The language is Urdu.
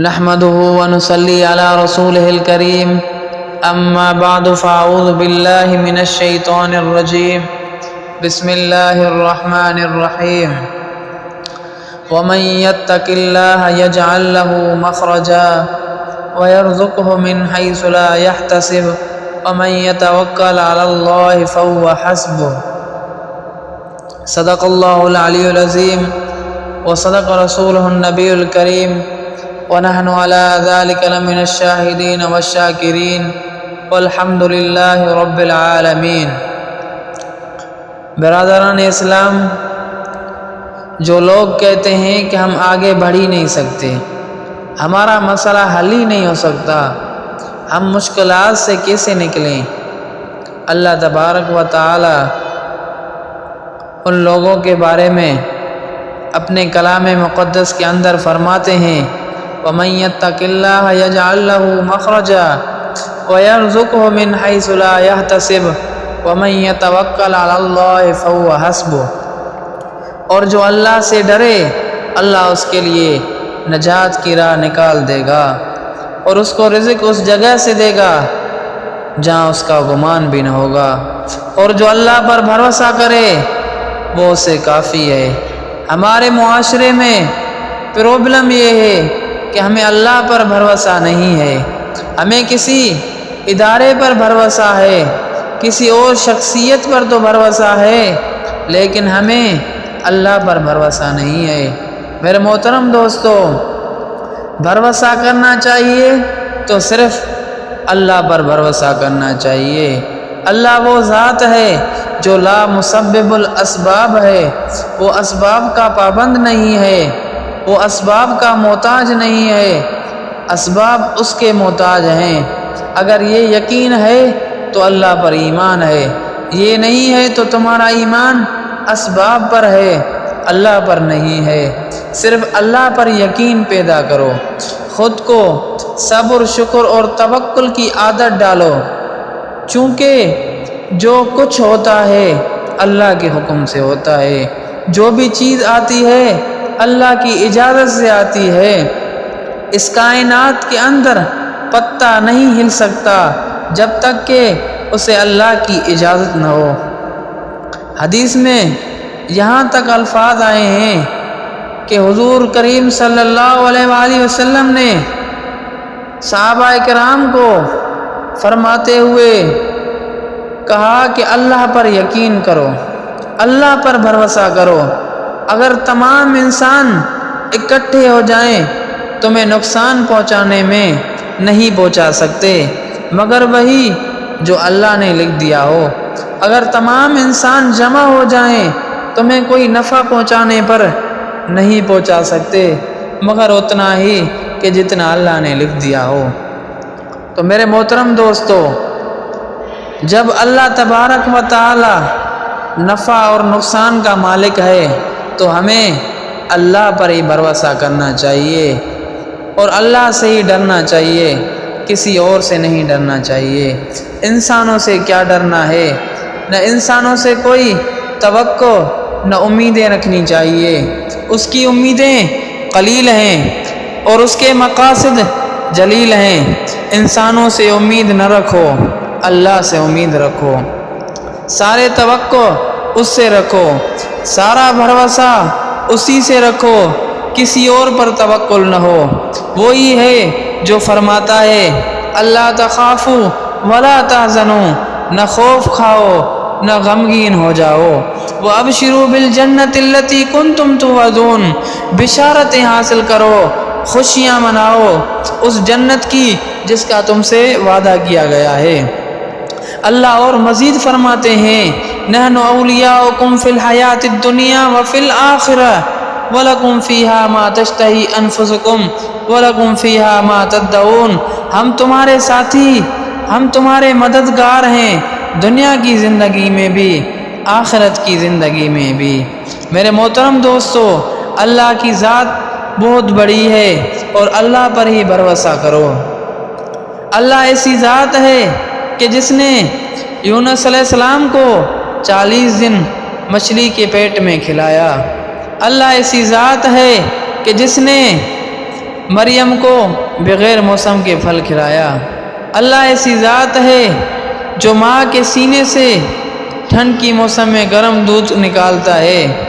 نحمده ونصلي على رسوله الكريم أما بعد فأعوذ بالله من الشيطان الرجيم بسم الله الرحمن الرحيم ومن يتق الله يجعل له مخرجا ويرزقه من حيث لا يحتسب ومن يتوكل على الله فهو حسبه صدق الله العلي العظيم وصدق رسوله النبي الكريم ونحن على ذلك لمن الشاهدين والشاكرين والحمد لله رب العالمین۔ برادران اسلام، جو لوگ کہتے ہیں کہ ہم آگے بڑھ ہی نہیں سکتے، ہمارا مسئلہ حل ہی نہیں ہو سکتا، ہم مشکلات سے کیسے نکلیں، اللہ تبارک و تعالی ان لوگوں کے بارے میں اپنے کلام مقدس کے اندر فرماتے ہیں وَمَن يَتَّقِ اللَّهَ يَجْعَل لَّهُ مَخْرَجًا وَيَرْزُقْهُ مِنْ حَيْثُ لَا يَحْتَسِبُ وَمَن يَتَوَكَّلْ عَلَى اللَّهِ فَهُوَ حَسْبُهُ، اور جو اللہ سے ڈرے اللہ اس کے لیے نجات کی راہ نکال دے گا اور اس کو رزق اس جگہ سے دے گا جہاں اس کا گمان بھی نہ ہوگا، اور جو اللہ پر بھروسہ کرے وہ اسے کافی ہے۔ ہمارے معاشرے میں پرابلم یہ ہے کہ ہمیں اللہ پر بھروسہ نہیں ہے، ہمیں کسی ادارے پر بھروسہ ہے، کسی اور شخصیت پر تو بھروسہ ہے، لیکن ہمیں اللہ پر بھروسہ نہیں ہے۔ میرے محترم دوستو، بھروسہ کرنا چاہیے تو صرف اللہ پر بھروسہ کرنا چاہیے۔ اللہ وہ ذات ہے جو لا مسبب الاسباب ہے، وہ اسباب کا پابند نہیں ہے، وہ اسباب کا محتاج نہیں ہے، اسباب اس کے محتاج ہیں۔ اگر یہ یقین ہے تو اللہ پر ایمان ہے، یہ نہیں ہے تو تمہارا ایمان اسباب پر ہے، اللہ پر نہیں ہے۔ صرف اللہ پر یقین پیدا کرو، خود کو صبر، شکر اور توکل کی عادت ڈالو، چونکہ جو کچھ ہوتا ہے اللہ کے حکم سے ہوتا ہے، جو بھی چیز آتی ہے اللہ کی اجازت سے آتی ہے۔ اس کائنات کے اندر پتا نہیں ہل سکتا جب تک کہ اسے اللہ کی اجازت نہ ہو۔ حدیث میں یہاں تک الفاظ آئے ہیں کہ حضور کریم صلی اللہ علیہ وآلہ وسلم نے صحابہ کرام کو فرماتے ہوئے کہا کہ اللہ پر یقین کرو، اللہ پر بھروسہ کرو، اگر تمام انسان اکٹھے ہو جائیں تمہیں نقصان پہنچانے میں نہیں پہنچا سکتے مگر وہی جو اللہ نے لکھ دیا ہو، اگر تمام انسان جمع ہو جائیں تمہیں کوئی نفع پہنچانے پر نہیں پہنچا سکتے مگر اتنا ہی کہ جتنا اللہ نے لکھ دیا ہو۔ تو میرے محترم دوستو، جب اللہ تبارک و تعالی نفع اور نقصان کا مالک ہے تو ہمیں اللہ پر ہی بھروسہ کرنا چاہیے اور اللہ سے ہی ڈرنا چاہیے، کسی اور سے نہیں ڈرنا چاہیے۔ انسانوں سے کیا ڈرنا ہے، نہ انسانوں سے کوئی توقع نہ امیدیں رکھنی چاہیے، اس کی امیدیں قلیل ہیں اور اس کے مقاصد جلیل ہیں۔ انسانوں سے امید نہ رکھو، اللہ سے امید رکھو، سارے توقع اس سے رکھو، سارا بھروسہ اسی سے رکھو، کسی اور پر توکل نہ ہو۔ وہی ہے جو فرماتا ہے اللہ تخافوا ولا تحزنوا، نہ خوف کھاؤ نہ غمگین ہو جاؤ، وابشروا بالجنۃ التی کنتم توعدون، بشارتیں حاصل کرو، خوشیاں مناؤ اس جنت کی جس کا تم سے وعدہ کیا گیا ہے۔ اللہ اور مزید فرماتے ہیں نحن اولیاؤکم فی الحیات الدنیا وفی الآخرہ وَلَكُمْ فِيهَا مَا تَشْتَهِي أَنفُسُكُمْ وَلَكُمْ فِيهَا مَا تَدَّعُونَ، ہم تمہارے ساتھی، ہم تمہارے مددگار ہیں، دنیا کی زندگی میں بھی آخرت کی زندگی میں بھی۔ میرے محترم دوستو، اللہ کی ذات بہت بڑی ہے اور اللہ پر ہی بھروسہ کرو۔ اللہ ایسی ذات ہے کہ جس نے یونس علیہ السلام کو 40 دن مچھلی کے پیٹ میں کھلایا۔ اللہ ایسی ذات ہے کہ جس نے مریم کو بغیر موسم کے پھل کھلایا۔ اللہ ایسی ذات ہے جو ماں کے سینے سے ٹھنڈ کی موسم میں گرم دودھ نکالتا ہے۔